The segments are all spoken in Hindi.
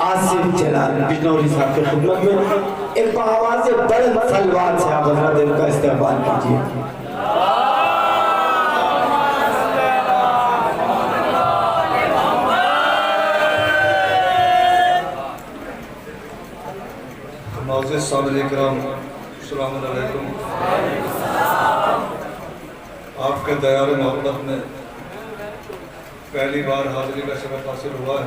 आसिफ जलाल बिजनौरी साहब की खिदमत में एक आवाज़ बुलंद सलवात से आप हज़रात इनका इस्तेमाल कीजिए। मोअज़्ज़िज़ सामईन किराम, अस्सलामु अलैकुम। आपके दयार मोहब्बत में पहली बार हाज़िरी का शरफ़ हासिल हुआ है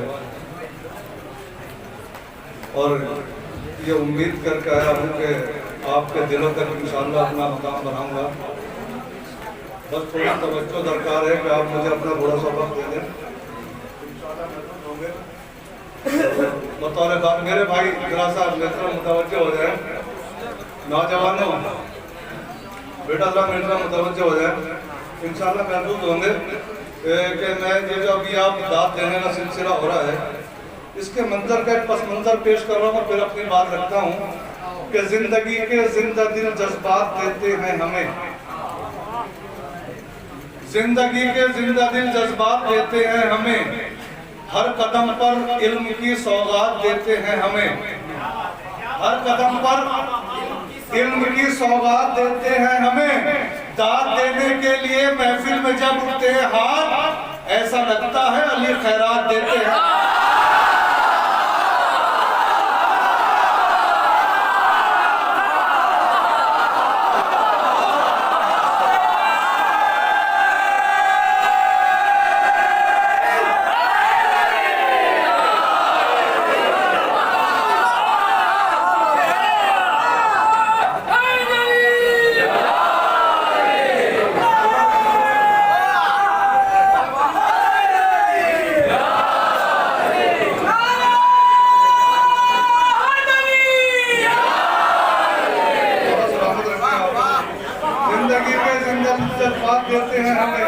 और ये उम्मीद करके आया हूँ कि आपके दिलों तक इंशाअल्लाह अपना मकाम बनाऊँगा। बस थोड़ी तवज्जो दरकार है कि आप मुझे अपना थोड़ा सा वक्त दे दें। बतौर बात मेरे भाई जरा सा मुतवज्जो हो जाए, नौजवानों बेटा जरा मेरे तरफ मुतवज्जो हो जाए, इंशाअल्लाह महसूस होंगे कि मैं ये जो अभी आप दाद देने का सिलसिला हो रहा है इसके मंजर का एक पस मंजर पेश कर रहा हूँ, फिर अपनी बात रखता हूँ कि जिंदगी के जिंदा दिल जज्बात देते हैं हमें, जिंदगी के जिंदा दिल जज्बात देते हैं हमें, हर कदम पर इल्म की सौगात देते हैं हमें, हर कदम पर इल्म की सौगात देते हैं हमें, दाद देने के लिए महफिल में जब उठते हैं हाथ ऐसा लगता है अली खैरात देते हैं। देते हैं हमें,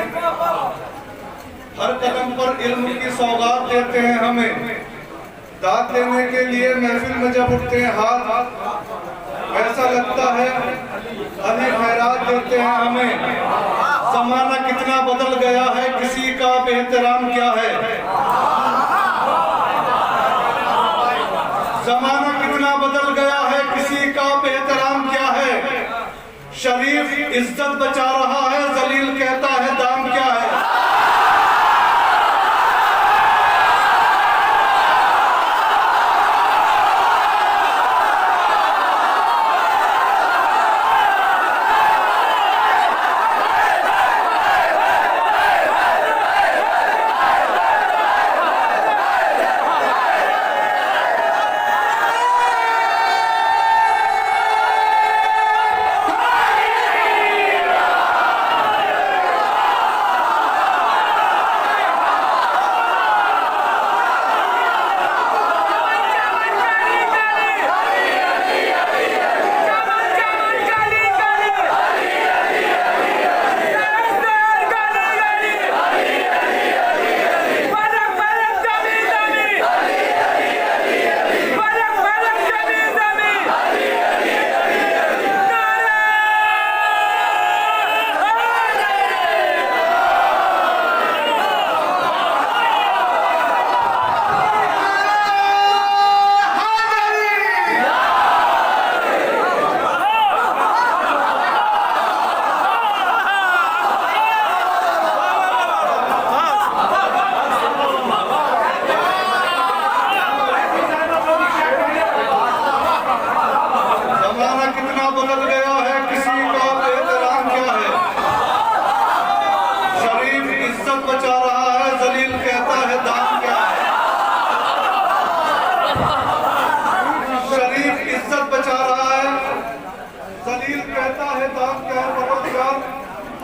हर कदम पर इल्म की सौगात देते हैं हमें, दाद देने के लिए महफिल में जब उठते हैं हाथ ऐसा लगता है अली खैरात देते हैं हमें। जमाना कितना बदल गया है, किसी का बेहतराम क्या है, जमाना कितना बदल गया है, किसी का बेहतराम क्या है, शरीफ इज्जत बचा रहा है, जलील कहता है दाम क्या है।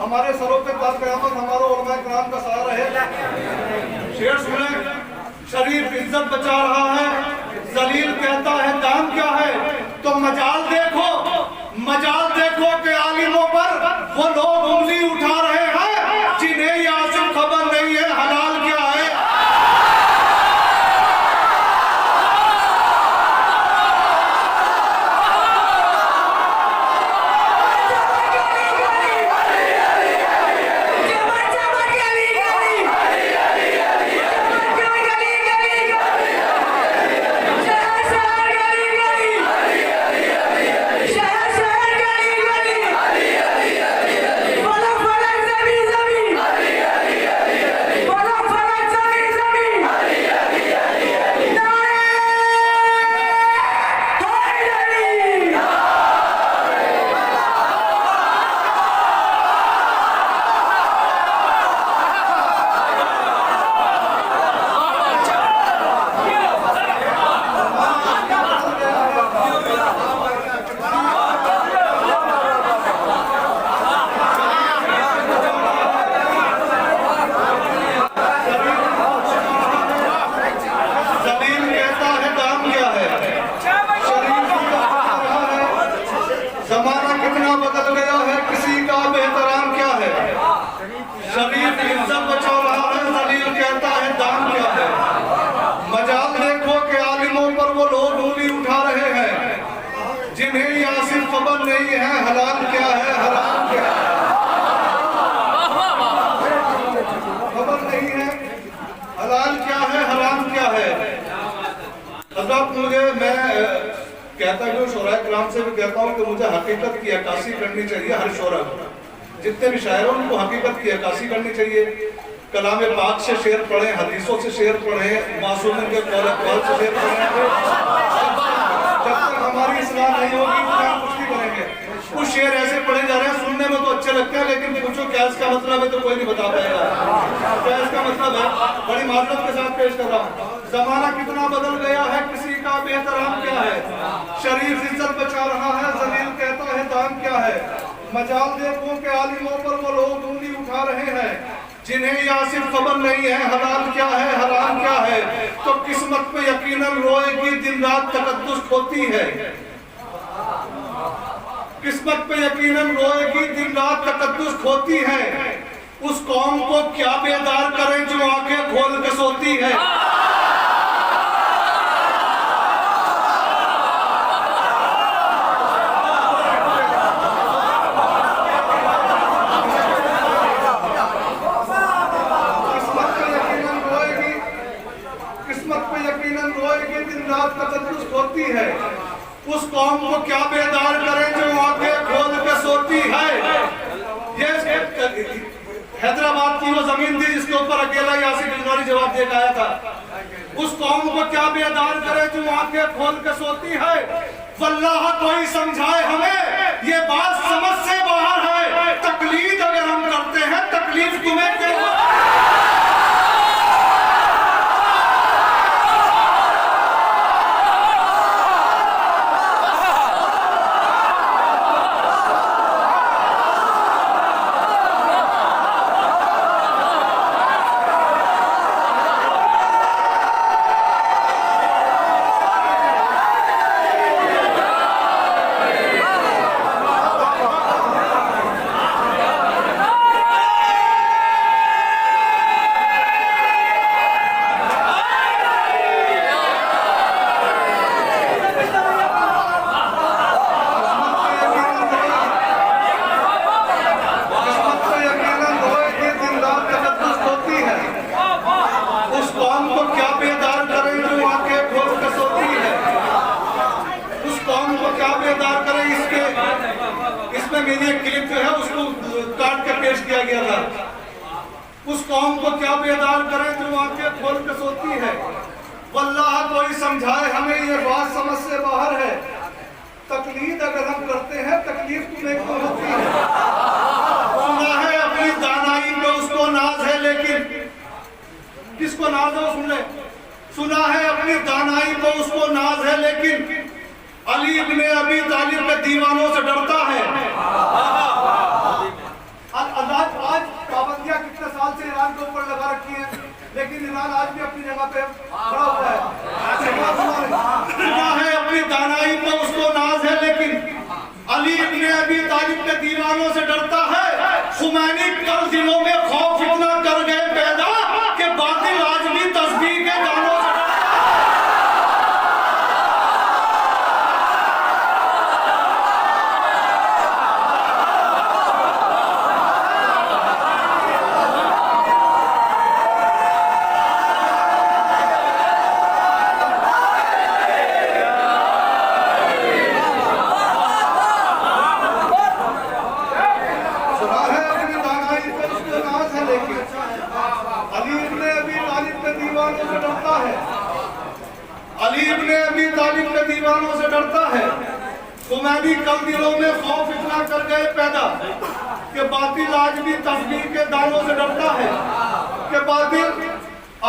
हमारे सरों पे ताज क़यामत हमारा उलमा किराम का सहारा है। शेर सुने, शरीफ इज्जत बचा रहा है, जलील कहता है दाम क्या है। तो मजाल देखो कि आलिमों पर वो लोग उंगली उठा रहे हैं जिन्हें ये आसिम खबर नहीं है हलाल क्या है। हलाल क्या है हराम क्या है, खबर नहीं है हलाल क्या है हराम क्या है। हज़रत मुझे मैं कहता हूँ शोरा कलाम से भी कहता हूँ कि मुझे हकीकत की अक्कासी करनी चाहिए। हर शोरा जितने भी शायर उनको हकीकत की अक्कासी करनी चाहिए। कलाम पाक से शेर पढ़ें, हदीसों से शेर पढ़ें, मासूमिन के कौल से शेर पढ़ें। जब तक हमारी इस्लाह नहीं होगी तो हम कुछ नहीं करेंगे। कुछ शेर ऐसे पढ़े जा रहे हैं, सुनने में तो अच्छे लगते हैं, लेकिन पूछो क्या इसका मतलब है तो कोई नहीं बता पाएगा क्या इसका मतलब है। बड़ी माजरत के साथ पेश कर रहा हूँ। जमाना कितना बदल गया है, किसी का बेहतराम क्या है। शरीफ इज्जत बचा रहा है, जलील कहता है दाम क्या है। मजाल देखो के आलिमों पर वो लोग उंगली उठा रहे हैं, जिन्हें यासिर खबर नहीं है हलाल क्या है हराम क्या है। तो किस्मत पे यकीनन रोएगी, दिन रात तकद्दुस खोती है। किस्मत पे यकीनन रोएगी, दिन रात तकद्दुस खोती है। उस कौम को क्या बेदार करें जो आंखें खोल के सोती है। होती है उस कौम को क्या बेदार करें जो आंखें खोल के सोती है। ये हैदराबाद की वो जमीन थी जिसके ऊपर अकेला यासिर बिजनौरी जवाब दे आया था। उस कौम को क्या बेदार करें जो आंखें खोल के सोती है। वल्लाह कोई समझाए हमें, ये बात समझ से बाहर है। तकलीफ अगर हम करते हैं, तकलीफ तुम्हें क्या उस कौम को क्या बेदार करें जो आंखें खोल के सोती है। वल्लाह कोई समझाए हमें, ये बात समझ से बाहर है। तकलीफ अगर हम करते हैं, तकलीफ तुम्हें क्यों होती है। सुना है अपनी दानाई पे उसको नाज है, लेकिन किसको नाज है सुन ले। सुना है अपनी दानाई पे उसको नाज है, लेकिन अली इब्ने अबी तालिब के दीवानों से डरता है। आज पाबंदियां कितने साल से ईरान के ऊपर लगा रखी हैं, लेकिन ईरान आज भी अपनी जगह पे खड़ा हुआ है। सुना है अपनी दानाई पे उसको नाज है, लेकिन अली इब्ने अबी तालिब के दीवानों से डरता है। खुमैनी कल दिलों में खौफ इतना कर गए पैदा कि बातिल आज भी तस्बीह के गानों से दीवानों से डरता है। खुमैनी कल दिलों में खौफ इतना कर गए पैदा कि बातिल आज भी तस्बीह के दानों से डरता है। कि बातिल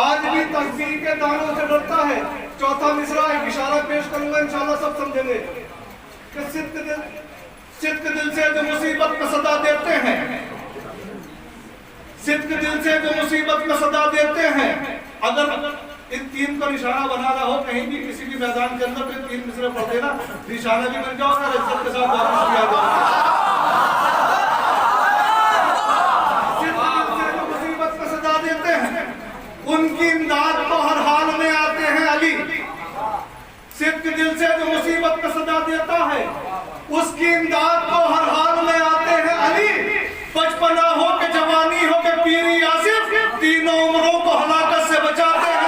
आज भी तस्बीह के दानों से डरता है। चौथा मिसरा एक इशारा पेश करूंगा, इंशाल्लाह सब समझेंगे कि सिद्क दिल से जो मुसीबत में सदा देते हैं, सिद्क दिल से जो मुसीबत में सदा देते हैं। अगर इन तीन को निशाना बनाना हो कहीं भी किसी भी मैदान के अंदर, तो तीन मिसरे पढ़ देना, निशाना भी बन जाओ और इज्जत के साथ वापस भी आ जाओ। जो मुसीबत में सजा देते हैं, उनकी इमदाद को हर हाल में आते हैं अली। सिद्क दिल से जो मुसीबत में सजा देता है, उसकी इमदाद को हर हाल में आते हैं अली। बचपना हो के जवानी हो के पीरी आसिफ, तीनों उम्रों को हलाकत से बचाते हैं।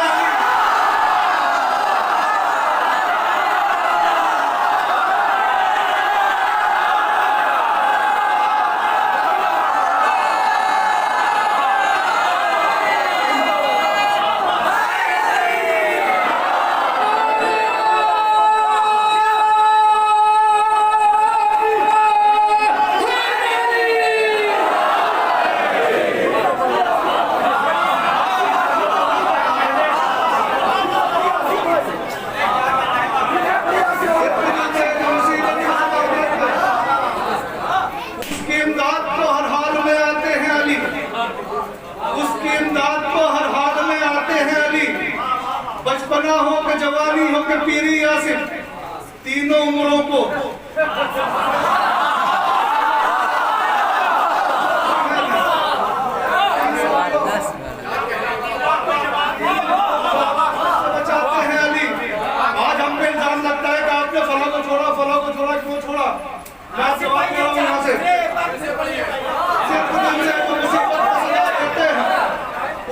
बचपना हो के जवानी हो के पीरी आसिफ, तीनों उम्रों को बचाते हैं अली। आज हम पे इल्जाम लगता है कि आपने फला को छोड़ा, क्यों छोड़ा? मैं आपसे बात कर रहा हूं यहाँ से।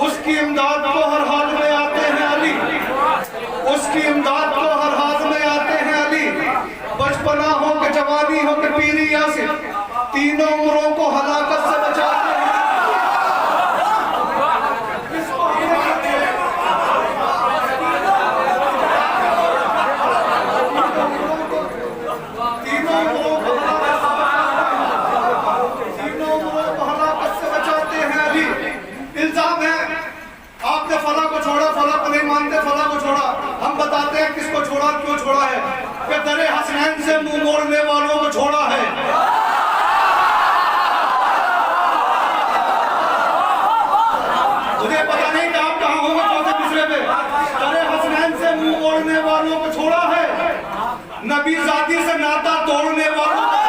उसकी इमदाद को हर हाल में आते हैं अली, उसकी इमदाद को हर हाल में आते हैं अली। बचपना हो के जवानी हो के पीरी आसिफ, तीनों उम्रों को हलाकत से बचाते हैं। तीनों उम्रों को हलाकत से बचाते हैं अली। इल्जाम है आपने फला को छोड़ा, फला को नहीं मानते, फला को छोड़ा। हम बताते हैं किसको छोड़ा, क्यों छोड़ा है। कि दरे हसनैन से मुंह मोड़ने वालों को छोड़ा है। मुझे पता नहीं कि आप कहाँ होंगे चौथे तीसरे पे। दरे हसनैन से मुंह मोड़ने वालों को छोड़ा है। नबी जाति से नाता तोड़ने वालों को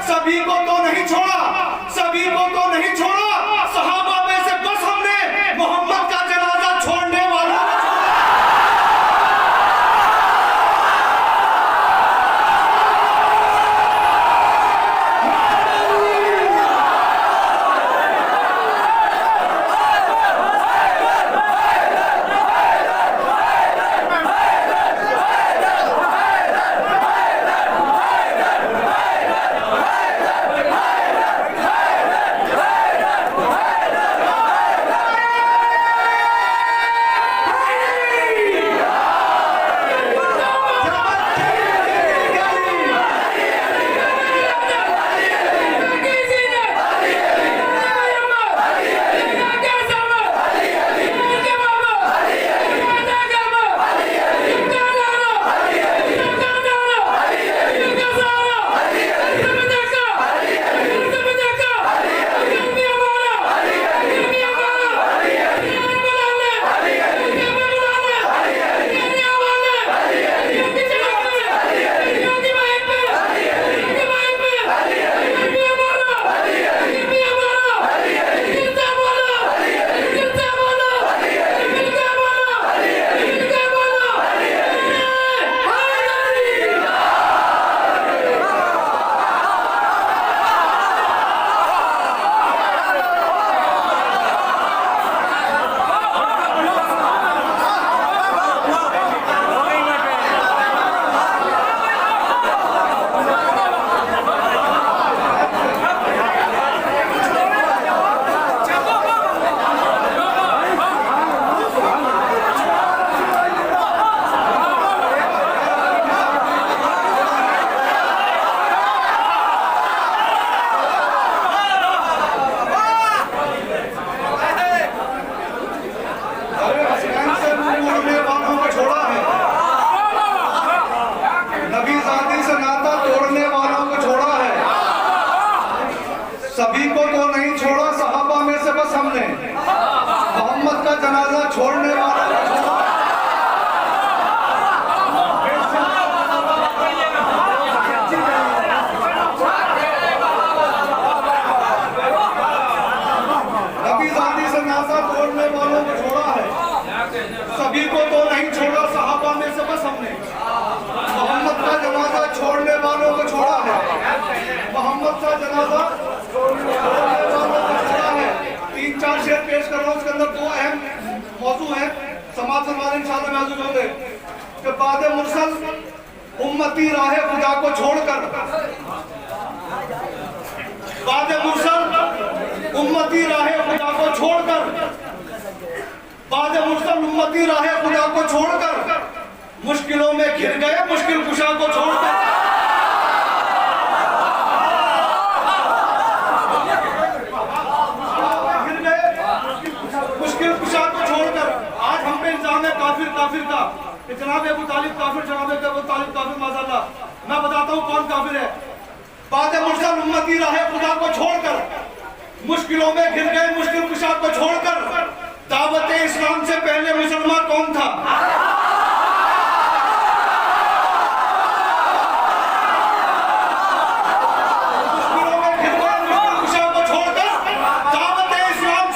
सभी को तो नहीं छोड़ा, सभी को तो नहीं छोड़ा। सहाबा में से बस हमने मोहम्मद का जनाजा छोड़ने वालों को छोड़ा। सभी को तो नहीं छोड़ा सहाबा में से बस हमने मोहम्मद का जनाजा छोड़ने वालों को छोड़ा है। मोहम्मद का जनाजा छोड़ने वालों को छोड़ा है। 3-4 शेर पेश कर रहा हूँ, उसके अंदर 2 अहम मौजू हैं, समाज वाले इंशाल्लाह महसूस होंगे कि बाद मुरसल उम्मती राहे खुदा को छोड़कर, बाद मुरसल उम्मती राहे खुदा को छोड़कर, बाद मुरसल उम्मती राहे खुदा को छोड़कर मुश्किलों में घिर गए मुश्किल कुशा को छोड़कर। घिर गए मुश्किल कुशा को छोड़कर। आज हम पे इल्जाम है काफिर काफिर का, जनाब अबू तालिब काफिर, जनाब अबू तालिब काफिर, माशाअल्लाह। मैं बताता हूँ कौन काफिर है। बाद मुरसल उम्मती राहे खुदा को छोड़कर मुश्किलों में घिर गए मुश्किल कुशा को छोड़कर दावत इस्लाम से पहले मुसलमान कौन था? मुश्किलों में घिर गए मुश्किल कुशा को छोड़कर दावत इस्लाम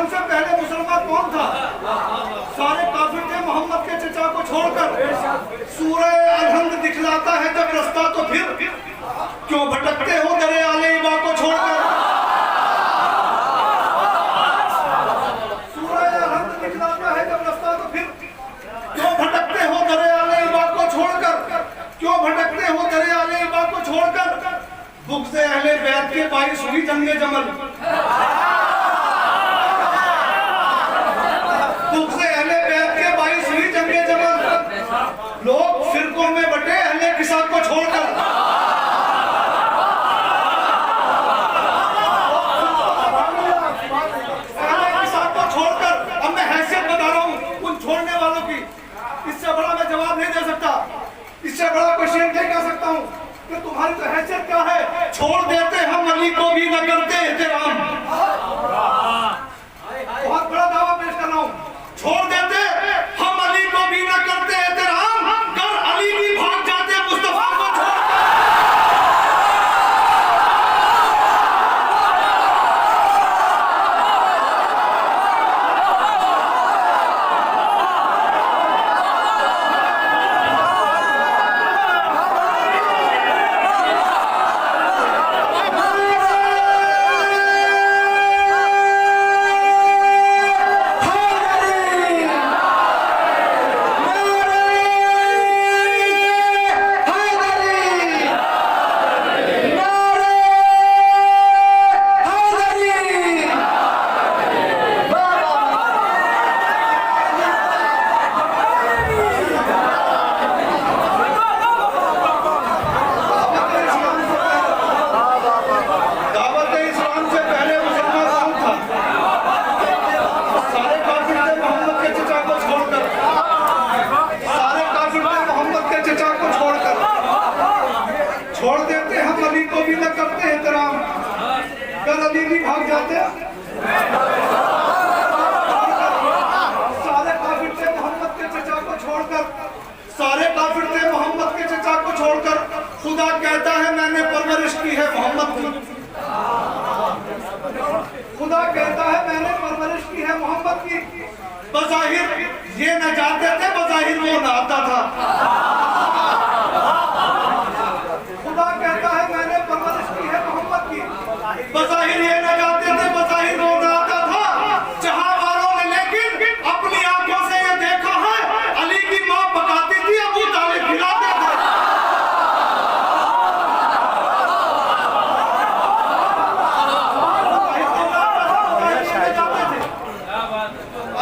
से पहले मुसलमान कौन था? सारे काफिर थे मोहम्मद के चचा को छोड़कर। सूरह अल-हम्द दिखलाता है जब रास्ता तो फिर क्यों भटकते हो दरे आले इबा को छोड़कर। सूरह अल-हम्द दिखलाता है जब रास्ता तो फिर क्यों भटकते हो दरे आले इबा को छोड़कर, क्यों भटकते हो दरे आले इबा को छोड़कर। बुग़्ज़ अहले बैत के बाइस हुई जंगे जमल, बुग़्ज़ अहले बैत के बाइस हुई जंगे जमल। लोग फिरकों में बटे अहले किसा को छोड़कर। अहले किसा को छोड़कर। अब मैं हैसियत बता रहा हूँ उन छोड़ने वालों की। इससे बड़ा मैं जवाब नहीं दे सकता, इससे बड़ा क्वेश्चन नहीं कर सकता हूँ कि तुम्हारी तो हैसियत क्या है। छोड़ देते हम अली को भी न करते एहतराम। बहुत बड़ा दावा पेश कर रहा हूँ। छोड़ देते हम अली को भी न करते एहतराम, कर अली भी भाग जाते मुस्तफा को छोड़। छोड़ देते हम अली को भी न करते एहतराम, कर अली भी भाग जाते। सारे काफिर थे मोहम्मद के चचा को छोड़कर, सारे काफिर थे मोहम्मद के चचा को छोड़कर। खुदा कहता है मैंने परवरिश की है मोहम्मद की। खुदा कहता है मैंने परवरिश की है मोहम्मद की। बज़ाहिर ये न जाते थे, बज़ाहिर वो न आता था। खुदा कहता है मैंने परवरिश की है मोहम्मद की। बज़ाहिर ये न जाते थे, बज़ाहिर वो न आता था। जहां वालों ने लेकिन अपनी आंखों से ये देखा है, अली की मां पकाती थी, अबू तालिब खिलाते थे।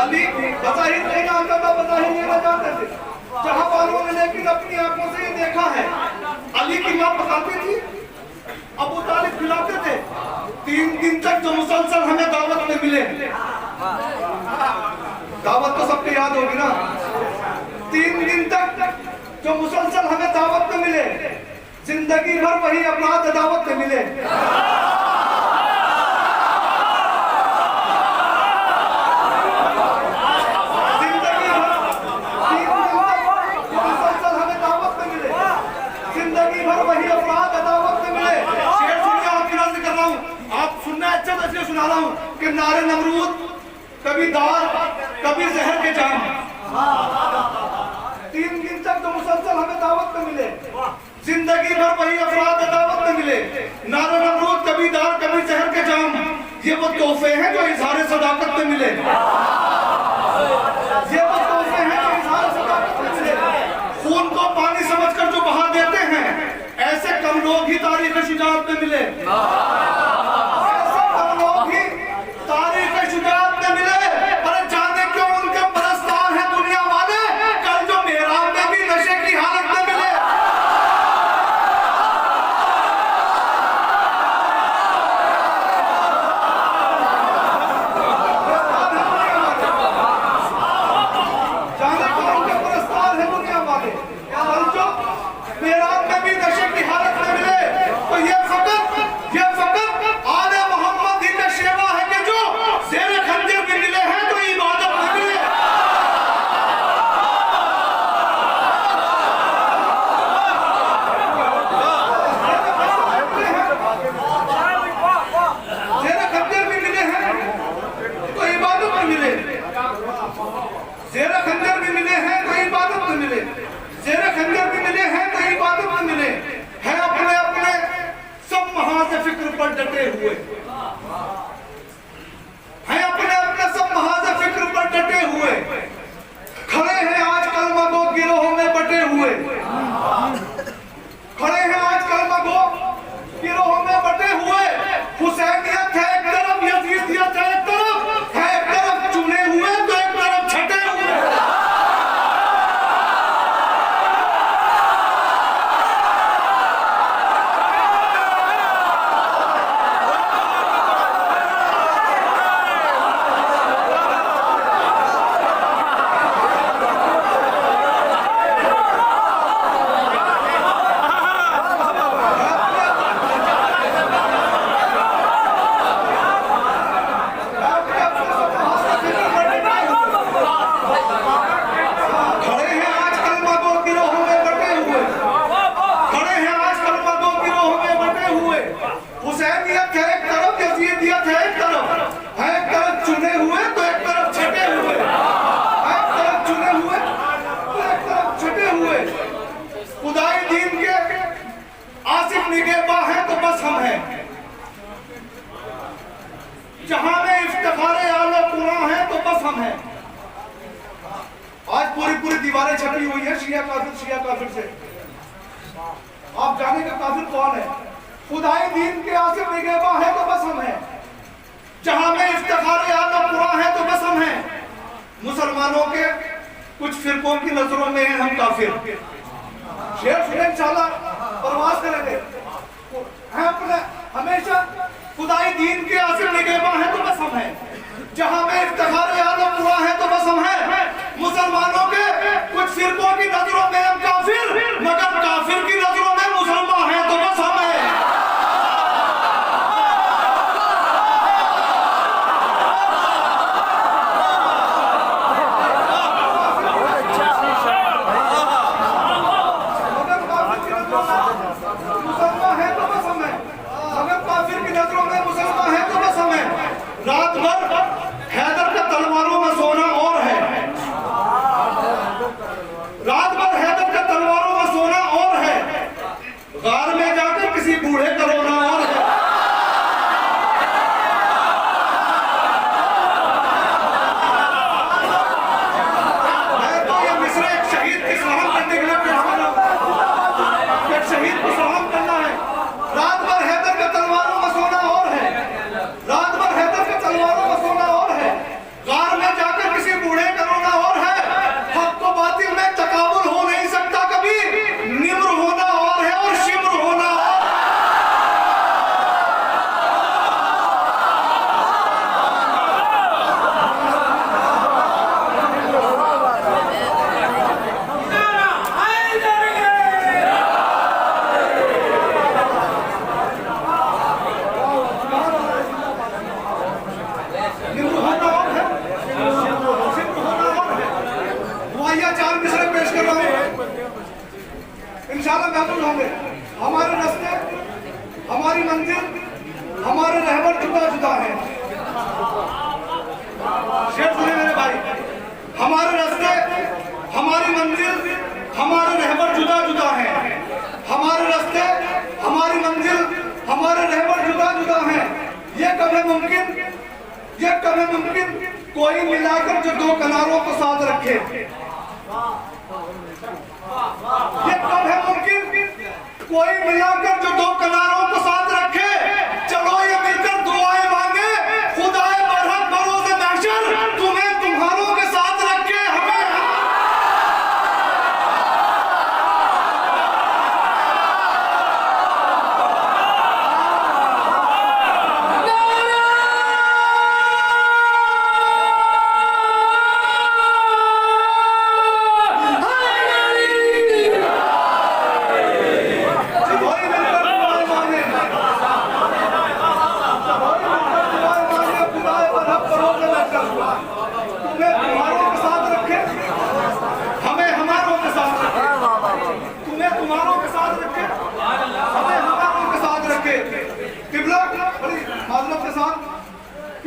अली बज़ाहिर न जाते थे। जहां वालों ने लेकिन अपनी आंखों से ये देखा है, अली की मां बताती थी, अबू तालिब खिलाते थे। 3 दिन तक जो मुसलसल हमें दावत में मिले, दावत तो सबको याद होगी ना, 3 दिन तक जो मुसलसल हमें दावत में मिले, जिंदगी भर वही अपराध दावत में मिले। सुना रहा हूं कि नारे नमरूद कभी दार कभी जहर के जाम। 3 दिन तक जो मुसलसल हमें दावत में मिले, जिंदगी भर वही अफराद दावत में मिले। नारे नमरूद कभी दार कभी जहर के जाम, ये वो तोहफे हैं जो इजहार सदाकत में मिले। ये वो तोहफे हैं जो इजहार सदाकत में मिले। खून को पानी समझकर जो बहा देते हैं, ऐसे कम लोग ही तारीख शुजाअत में मिले। जहां में इफ्तिखार आला कुरान है तो बस हम हैं। आज पूरी दीवारें छपी हुई है शिया काफिर से। आप जाने का काफिर कौन है? खुदाई दीन के आसिफ निगहबा है तो बस हम हैं। जहां में इफ्तिखार आला कुरान है तो बस हम हैं। मुसलमानों के कुछ फिरकों की नजरों में हैं हम काफिर। शेर सुने इंशाल्लाह परवाज करेंगे। हैं अपने हमेशा खुदाई दीन के आसिफ निगहबा है तो बस हम हैं। जहां में इफ्तिखार आला कुरान है तो बस हम हैं। मुसलमानों के कुछ फिरकों की नजरों में हम काफिर, मगर काफिर की नजरों में मुसलमान हैं तो बस हम हैं। रात भर हैदर का तलवारों में सोना और है, आइए 4 मिसरे पेश कर रहा हूँ, इंशाल्लाह महफूज होंगे। हमारे रास्ते, हमारी मंजिल, हमारे रहबर जुदा जुदा है। शेर सुनिए मेरे भाई, हमारे रास्ते, हमारी मंजिल, हमारे रहबर जुदा जुदा है। हमारे रास्ते, हमारी मंजिल, हमारे रहबर जुदा जुदा है। ये कब है मुमकिन, ये कब है मुमकिन, कोई मिलाकर जो 2 किनारों को साथ रखे। ये कब है मुमकिन, कोई मिलाकर जो 2 किनारों को साथ रखे। चलो ये मिलकर दुआएं मांगे, खुदाए बरहक बरोज़े महशर तुम्हें तुम्हारों के साथ रखे। हमें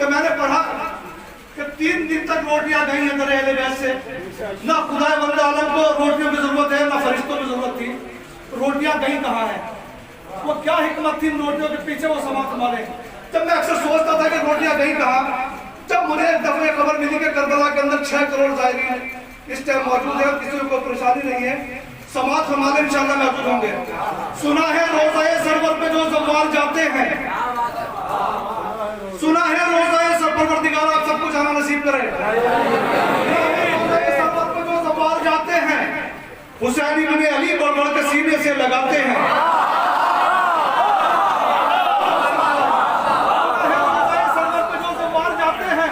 मैंने पढ़ा कि 3 दिन तक रोटियां गई हैं तेरे अहले बैत से। ना खुदाए वल्द आलम को रोटियों की जरूरत है, ना फरिश्तों की जरूरत थी। रोटियां गई कहाँ हैं? वो क्या हिकमत थी इन रोटियों के पीछे, वो समाप्त मारे। जब मैं अक्सर सोचता था कि रोटियां गई कहाँ, जब मुझे एक दफे खबर मिली कि करबला के अंदर 6 करोड़ ज़ायरीन इस टाइम मौजूद है, किसी को परेशानी नहीं है, समाज हमारे इंशाल्लाह महफूज होंगे। सुना है रोज़ाए सरवर पे जो ज़वार जाते हैं, सुना है रोज़ाए परवरदिगार आप सबको जाना नसीब करे। सरवर पे जो ज़वार जाते हैं, हुसैन इब्ने अली बढ़-बढ़ के सीने से लगाते हैं। सरवर पे जो ज़वार जाते हैं,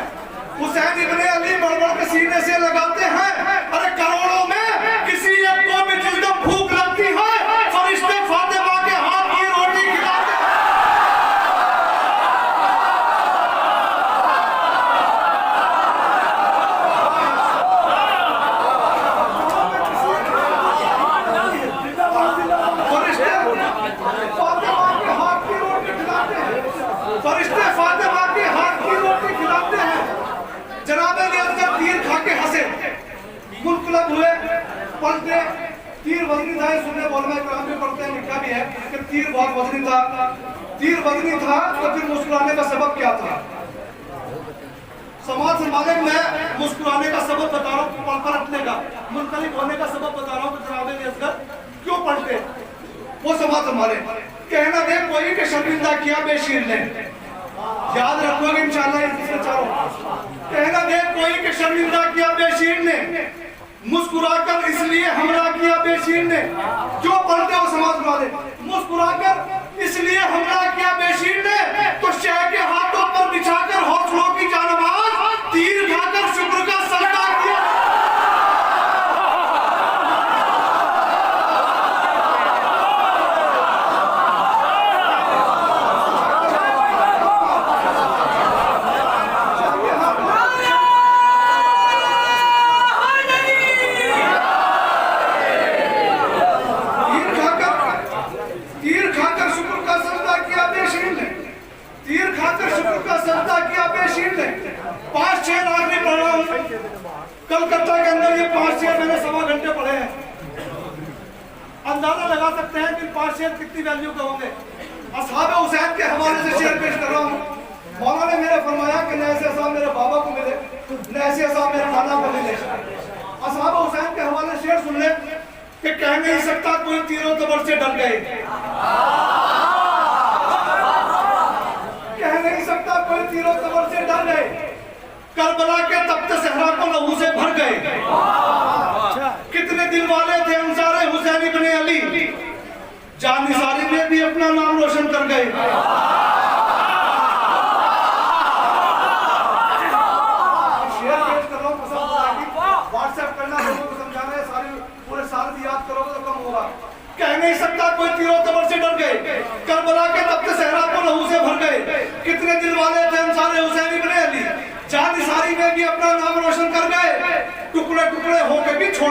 हुसैन इब्ने अली बढ़-बढ़ के सीने से लगाते हैं। अरे करोड़ों में किसी एक को भी जिस दिन भूख लगती है, फरिश्ते फातिमा के हाथ की रोटी खिलाते हैं। फरिश्ते फातिमा के हाथ की रोटी खिलाते हैं। जनाबे ने अंदर तीर खा के हंसे, मुनक़लब हुए, पलटे। तीर वजनी था, सुनने बोलने काम भी पढ़ते हैं, लिखा भी है कि तीर बहुत वजनी था। तीर वजनी था तो फिर मुस्कुराने का सबब क्या था? समाज से मालिक मैं मुस्कुराने का सबब बता रहा हूँ, पलटने का, मुनक़लिब होने का सबब बता रहा हूँ कि जनाबे ने अंदर क्यों पलटे। वो समाज से मालिक कहना दे कोई के शर्मिंदा किया बेशीर ने, याद रखोगे इंशाल्लाह इसमें चारों। कहना दे कोई के शर्मिंदा किया बेशीर ने, मुस्कुराकर इसलिए हमला किया बेशीर ने। क्यों पढ़ते हो समाज वाले? मुस्कुराकर इसलिए हमला किया बेशीर ने, तो शह के हाथों पर बिछाकर हौसलों की जानमाज तीर खाकर शुक्र का सजदा किया। कलकत्ता के अंदर ये 5 शेर मैंने 1.25 घंटे पढ़े हैं। अंदाजा लगा सकते हैं कि 5 शेर कितनी वैल्यू के होंगे। असहाब हुसैन के हवाले से शेर पेश कर रहा हूँ। मौला ने मेरे फरमाया कि न ऐसे साहब मेरे बाबा को मिले, न ऐसे साहब मेरे नाना को मिले। असहाब हुसैन के हवाले शेर सुन ले कि कह नहीं सकता कोई तीरों तबर से डर गए, कह नहीं सकता कोई तीरों तबर से डर गए। करबला के तख्त सहरा को लहू से भर गए। कितने दिल वाले थे अंसारे हुसैन इब्ने अली, जानिसारी में भी अपना नाम रोशन कर गए। शेयर पेश कर रहा हूं, पसंद आएगी, व्हाट्सएप करना, लोगों को समझाना है, सारी पूरे साल भी याद करोगे तो कम होगा। कह नहीं सकता कोई तीरों तबर से डर गए, करबला के तख्त सहरा को लहू से भर गए। कितने दिल वाले थे अंसारे हुसैन इब्ने अली, जानिसारी में भी अपना नाम रोशन कर गए। टुकड़े टुकड़े होकर भी छोड़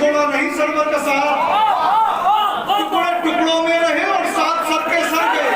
छोड़ा नहीं सरवर का साथ, टुकड़े टुकड़ों में रहे और साथ सबके सर गए।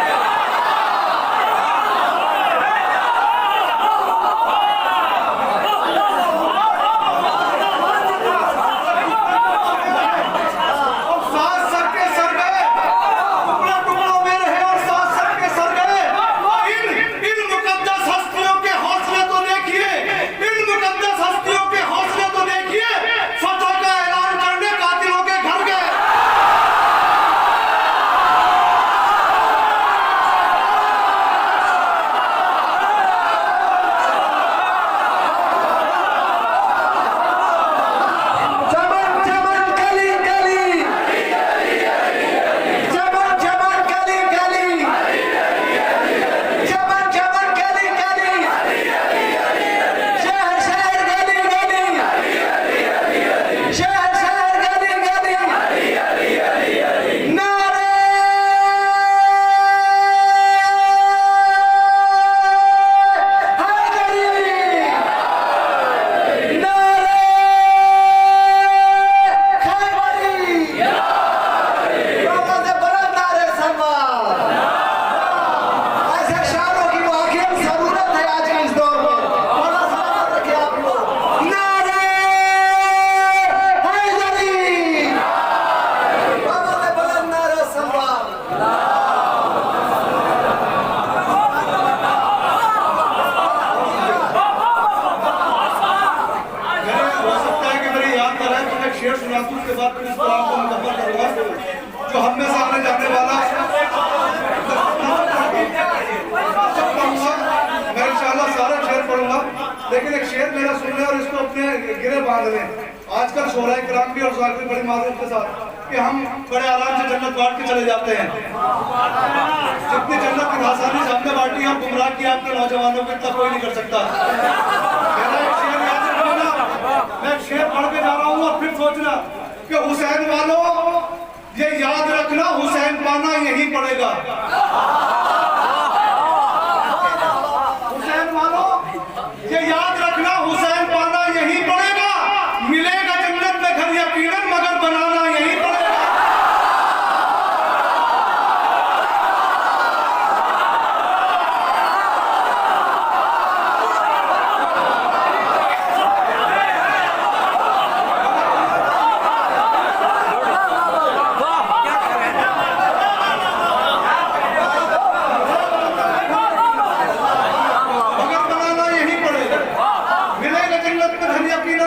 जो हम में से आने जाने वाला मैं इंशाल्लाह सारा शेर पढ़ूंगा, लेकिन एक शेर मेरा सुन ले और इसको अपने गिरे बांध लें। आजकल शोहरा इकराम भी और जाकिर बड़ी मारूफ के साथ कि हम बड़े आराम से जन्नत बांट के चले जाते हैं। जितनी जन्नत की आसानी से हमने बांटी और गुमराह किया आपके नौजवानों को, इतना कोई नहीं कर सकता। मेरा एक शेर याद रखना, मैं एक शेर पढ़ के जा रहा हूँ और फिर सोचना कि हुसैन वालों ये याद रखना, हुसैन पाना यही पड़ेगा। हुसैन वालों ये याद रखना, हुसैन पाना यही पड़ेगा। मिलेगा जन्नत में घर यकीनन, मगर बनाना यही पड़ेगा।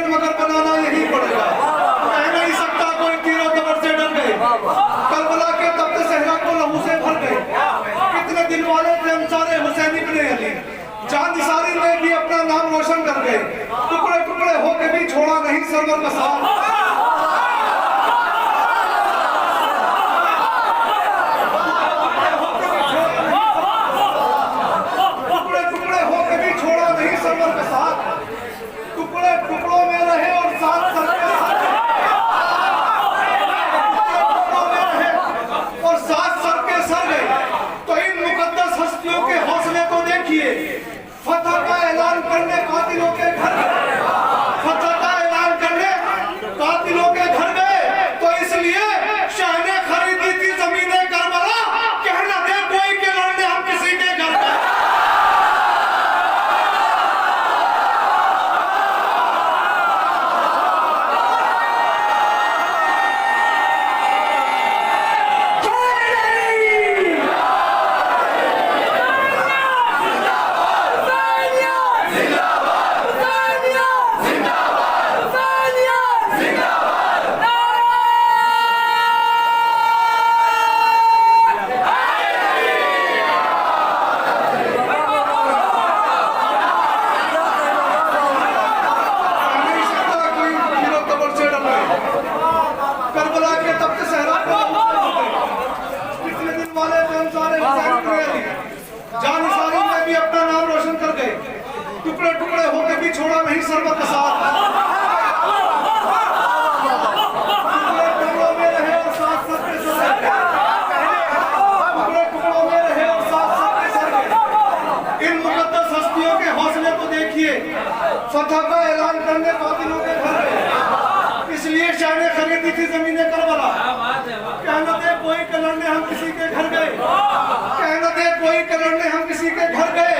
मगर बनाना यही पड़ेगा। कह नहीं सकता कोई तीरों कबर से डर गए, करबला के तख्त सहरा को लहू से भर गए। कितने दिन वाले थे हम सारे हुसैन इब्ने अली, चांद सारी में भी अपना नाम रोशन कर गए। टुकड़े टुकड़े होके भी छोड़ा नहीं सरवर का साथ। टुकड़े टुकड़े होके भी छोड़ा नहीं सरवर का साथ, टुकड़े टुकड़ों में रहे और साथ सबके सर गए। और साथ सबके सर गए। तो इन मुकद्दस हस्तियों के हौसले को देखिए, फतह का ऐलान करने कातिलों के घर गए। फतह का ऐलान करने कातिलों के घर गए, तो इसलिए शाह ने खरीदी थी जमीनें करबला, कहना दे कोई के लड़ने हम किसी के घर गए। करबला के तख्त सहरा को कितने दिन वाले थे हम सारे हुसैन इब्ने अली, जानिसारी में भी अपना नाम रोशन कर गए। टुकड़े टुकड़े होके भी छोड़ा नहीं सरवर का साथ। टुकड़े टुकड़ों में रहे और साथ सबके सर गए। टुकड़े टुकड़ों में रहे और साथ सबके सर गए। इन मुकद्दस हस्तियों के हौसले को देखिए, फतह का ऐलान करने कातिलों के घर गए। इसलिए शाह ने खरीद खरीदी थी जमीनें करबला। कहना दे कोई के लड़ने हम किसी के घर गए, कहना दे कोई के लड़ने हम किसी के घर गए,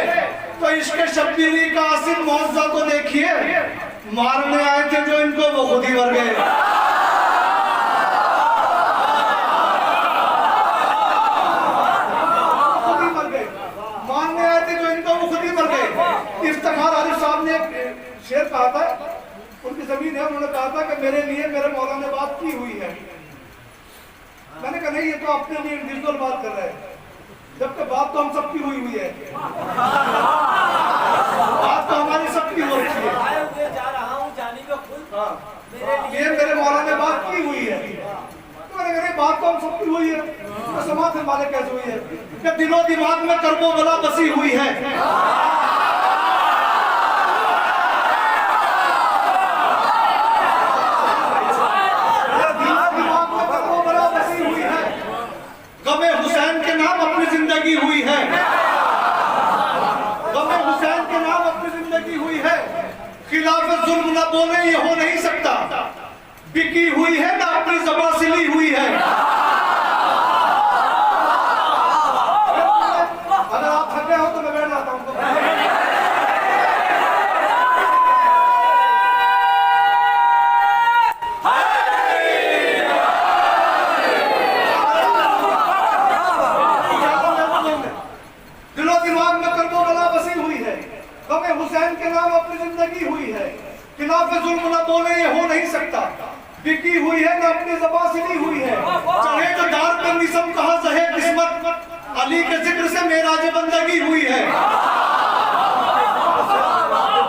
तो इश्क शब्बीरी का आसिम मौजा को देखिए, मारने आए थे जो इनको वो खुद ही मर गए। मारने आए थे जो इनको वो खुद ही मर गए। इफ्तिखार आलिफ साहब ने एक शेर कहा था, उनकी जमीन है, उन्होंने कहा था कि मेरे लिए मेरे मौला ने बात की हुई है। मैंने कहा नहीं, ये तो अपने लिए इंडिविजुअल बात कर रहे हैं, जबकि बात तो हम सबकी हुई हुई है, बात तो हमारी सबकी हो रही है। ये मेरे मौला ने बात की हुई है, तो मैंने कहा बात तो हम सबकी हुई है, तो समाज से मालिक कैसे हुई है कि दिलो दिमाग में करबो बला बसी हुई है। गमे हुसैन के नाम अपनी जिंदगी हुई है, गमे हुसैन के नाम अपनी जिंदगी हुई है। खिलाफ जुल्म न बोले ये हो नहीं सकता, बिकी हुई है ना अपनी ज़बां सिली हुई है। अगर आप थके हो तो मैं बैठ जाता हूँ। हुसैन के नाम अपनी जिंदगी हुई है, खिलाफ जुल्म न बोले ये हो नहीं सकता, बिकी हुई है न अपनी ज़बां सिली हुई है। चढ़े जो डार पर निसम कहा जहे किस्मत, अली के जिक्र से मेराज बंदगी हुई है,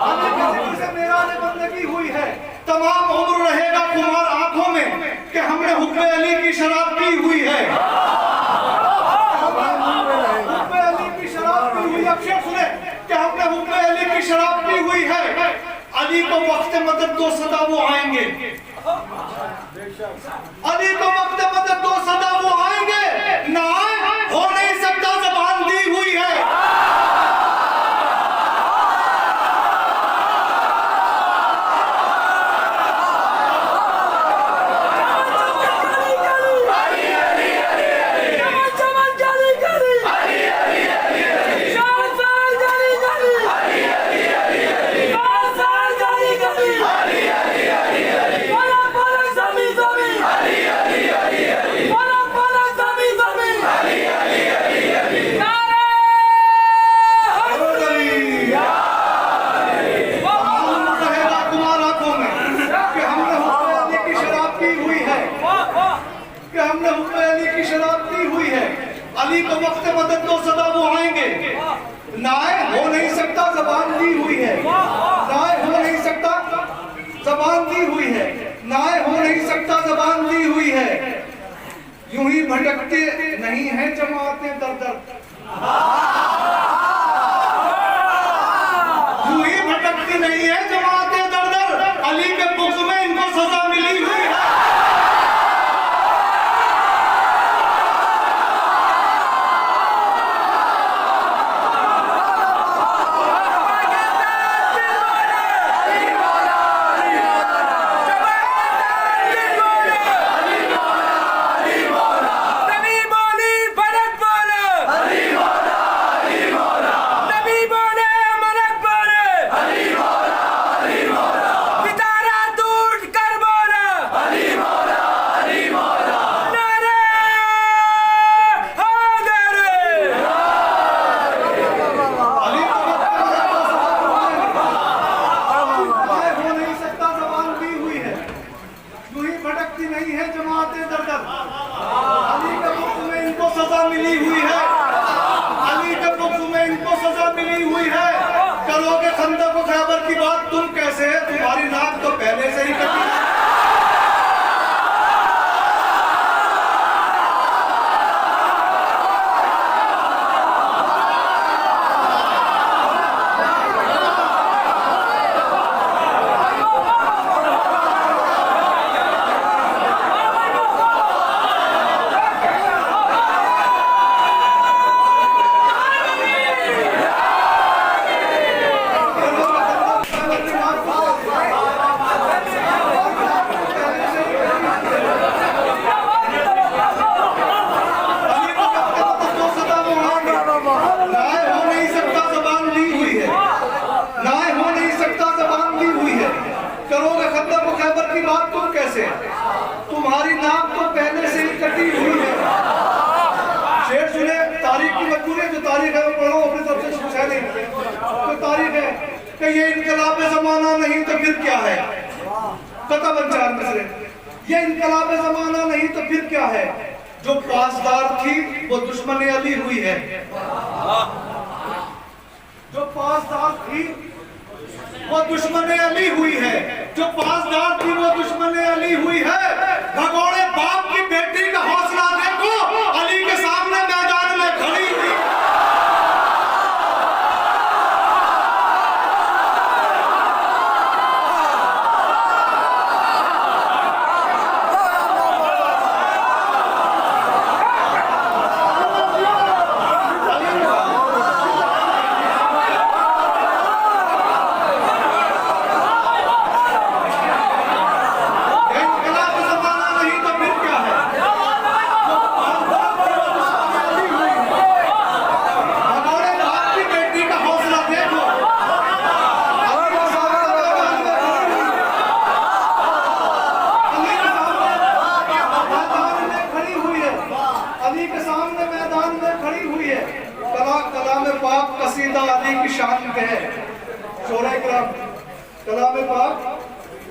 अली के जिक्र से मेराज बंदगी हुई है। तमाम उम्र रहेगा खुमार आंखों में कि हमने हुक्म अली की शराब पी हुई है, हुक्म अली की शराब पी हुई। अब शेर सुने कि हमने हुक्म अली की शराब पी हुई है। अली को वक्त मदद दो सदा वो आएंगे, अली को वक्त मदद दो सदा वो आएंगे, ना आए हो नहीं सकता, ज़बान दी हुई है। अली को वक्त मदद दो सदा वो आएंगे, नाए हो नहीं सकता, ज़बान दी हुई है, नाए हो नहीं सकता, ज़बान दी हुई है, नाए हो नहीं सकता, ज़बान दी हुई है। यूं ही भटकते नहीं है जमातें दर दर, यूं ही भटकती नहीं है जमातें दर दर, अली के बुग़्ज़ में इनको सजा मिली हुई है। तुम्हारी नाक तो पहले से ही कटी है। तुम्हारी नाक तो पहले से ही कटी हुई है। शेर सुने, तारीख की मजबूरी है, जो तारीख है वो पढ़ो, अपनी तरफ से कुछ है नहीं। तो तारीख है कि ये इनकलाब ज़माना नहीं तो फिर क्या है, कतबन 4 मिसरे, ये इनकलाब ज़माना नहीं तो फिर क्या है, जो पासदार थी वो दुश्मन अली हुई है। जो पासदार थी वो दुश्मन अली हुई है, जो पासदार थी वो दुश्मन अली हुई है। भगोड़े बाप की बेटी का हौसला देखो, अली के सामने मैदान में खड़ी थी।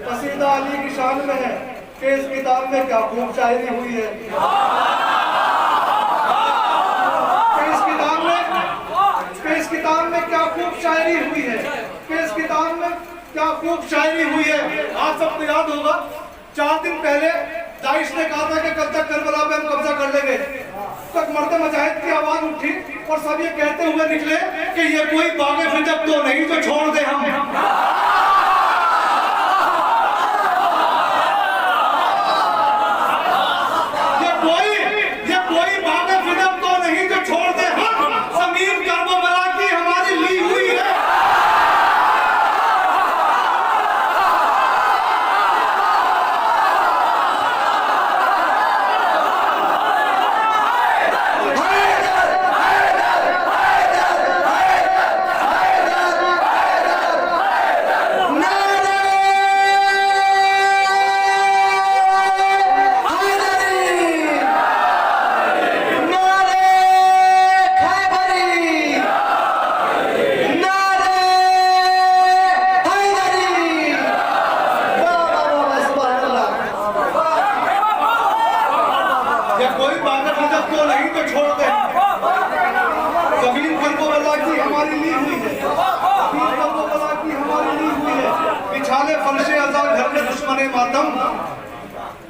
कसीदा अली की शान में है कि इस किताब में क्या खूब शायरी हुई है। इस किताब में क्या खूब शायरी हुई है, कि इस किताब में क्या खूब शायरी हुई है। आप सबको याद होगा 4 दिन पहले दाइश ने कहा था कि कब तक करबला पे हम कब्जा कर लेंगे, तक मर्द मुजाहिद की आवाज उठी और सब ये कहते हुए निकले कि ये कोई बागे फिजक तो नहीं जो छोड़ दे हम।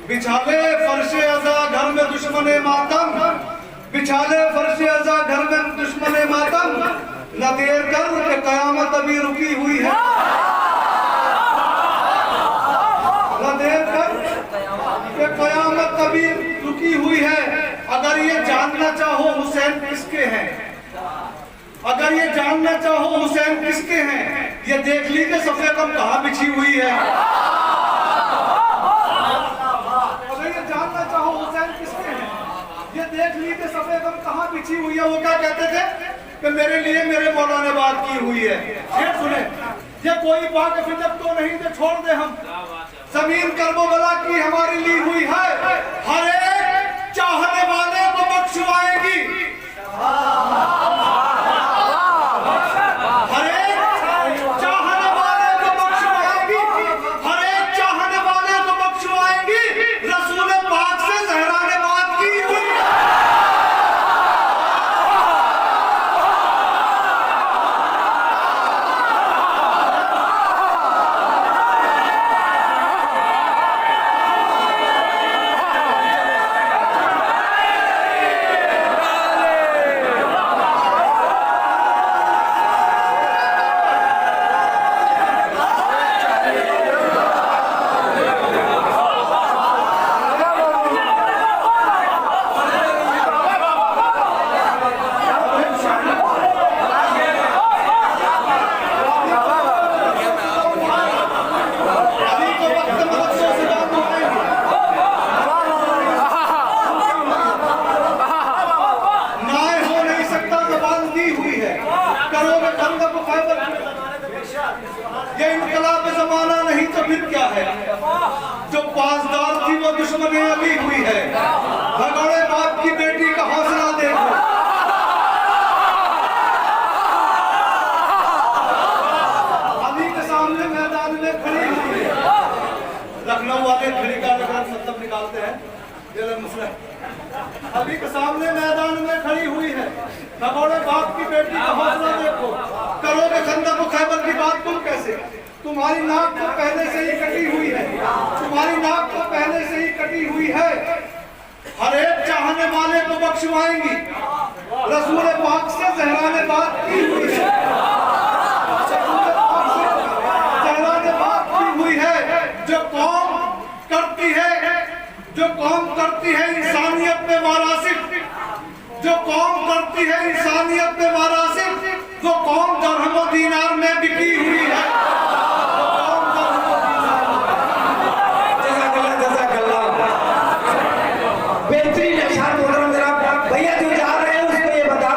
बिछाले फर्शे अज़ा घर में दुश्मने मातम, बिछाले फर्शे अज़ा घर में दुश्मने मातम, न देर कर के कयामत अभी रुकी हुई है। न देर कर के कयामत अभी रुकी हुई है। अगर ये जानना चाहो हुसैन किसके हैं, अगर ये जानना चाहो हुसैन किसके हैं, ये देख लीजिए सफेद कम कहाँ बिछी हुई है। देख लीजिए सफेद गम कहाँ बिछी हुई है। वो क्या कहते थे कि मेरे लिए मेरे मौला ने बात की हुई है। शेर सुने, ये कोई बाग फिजक तो नहीं जो छोड़ दे हम, जमीन कर्बला की हमारी ली हुई है। हर एक चाहने वाले को बख्शवाएगी, हर एक चाहने वाले को बख्शवाएगी, हर एक चाहने वाले को बख्शवाएगी। रसूल पाक से ज़हरा ने बात की हुई है। ये इनकलाब ज़माना नहीं तो फिर क्या है, जो पासदार थी वो दुश्मनी अभी हुई है। भगोड़े बाप की बेटी का हौसला देखो। अभी के सामने मैदान में खड़ी हुई है। लखनऊ वाले खड़ी का मतलब निकालते हैं, ये मसला है। अभी के सामने मैदान में खड़ी हुई है। भगोड़े बाप की बेटी का हौसला देखो। करोगे खंदक खैबर की बात तुम कैसे? तुम्हारी नाक तो पहले से ही कटी हुई है। तुम्हारी नाक तो पहले से ही कटी हुई है। हर एक चाहने वाले को बख्शवाएंगी। रसूल पाक से ज़हरा ने बात की हुई है। ज़हरा ने बात की हुई है। जो कौम करती है इंसानियत में वारासिफ, जो कौम करती है इंसानियत में वारासिफ, वो कौम दरहम दीन